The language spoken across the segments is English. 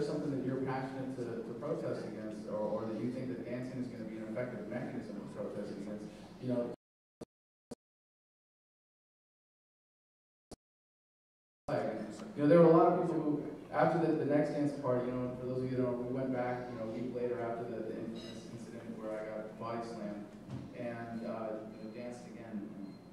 there's something that you're passionate to protest against, or that you think that dancing is going to be an effective mechanism of protesting against, you know, there were a lot of people who, after the next dance party, you know, for those of you that don't know, we went back, you know, a week later after the infamous incident where I got body slammed, and danced again.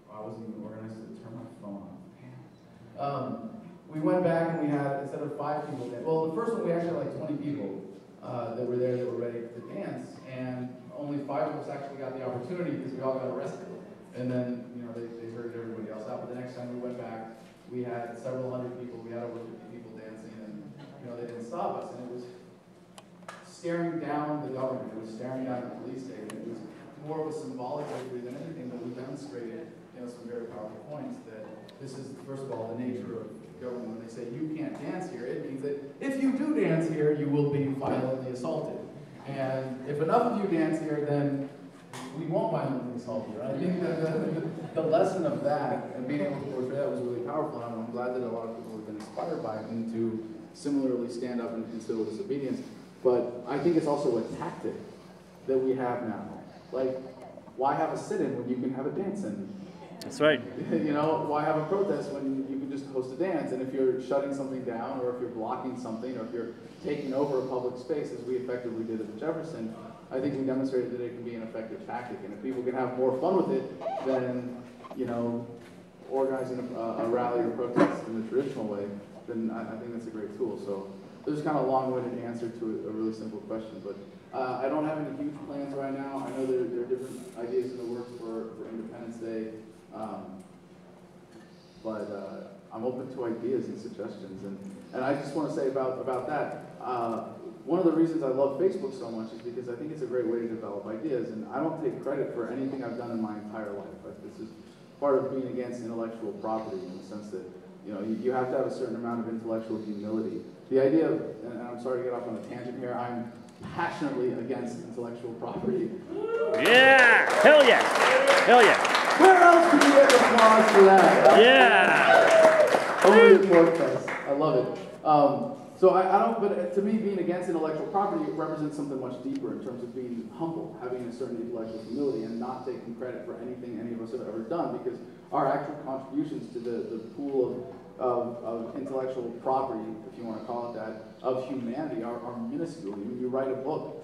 I wasn't even organized to turn my phone on. We went back and we had, instead of 5 people, well, the first one we actually had like 20 people that were there that were ready to dance, and only 5 of us actually got the opportunity because we all got arrested. And then, you know, they herded everybody else out. But the next time we went back, we had several hundred people. We had over 50 people dancing, and you know, they didn't stop us. And it was staring down the government. It was staring down the police state. It was more of a symbolic victory than anything, but we demonstrated, you know, some very powerful points that this is, first of all, the nature of government. When they say you can't dance here, it means that if you do dance here, you will be violently assaulted. And if enough of you dance here, then we won't violently assault you. Right? I think that the lesson of that and being able to portray that was really powerful. And I'm glad that a lot of people have been inspired by it and to similarly stand up in civil disobedience. But I think it's also a tactic that we have now. Like, why have a sit-in when you can have a dance-in? That's right. You know, why have a protest when you can just host a dance? And if you're shutting something down, or if you're blocking something, or if you're taking over a public space, as we effectively did at the Jefferson, I think we demonstrated that it can be an effective tactic. And if people can have more fun with it than, you know, organizing a rally or protest in the traditional way, then I think that's a great tool. So there's kind of a long-winded answer to a really simple question, but I don't have any huge plans right now. I know there are different ideas in the works for Independence Day, but I'm open to ideas and suggestions. And I just want to say about that, one of the reasons I love Facebook so much is because I think it's a great way to develop ideas, and I don't take credit for anything I've done in my entire life. This is part of being against intellectual property in the sense that, you know, you have to have a certain amount of intellectual humility. The idea of, and I'm sorry to get off on a tangent here, I'm passionately against intellectual property. Yeah! Hell yeah! Hell yeah! Where else can you get applause for that? Yeah! Only at Porcfest. I love it. So I don't, but to me, being against intellectual property represents something much deeper in terms of being humble, having a certain intellectual humility, and not taking credit for anything any of us have ever done, because our actual contributions to the pool of intellectual property, if you want to call it that, of humanity are minuscule. When you write a book,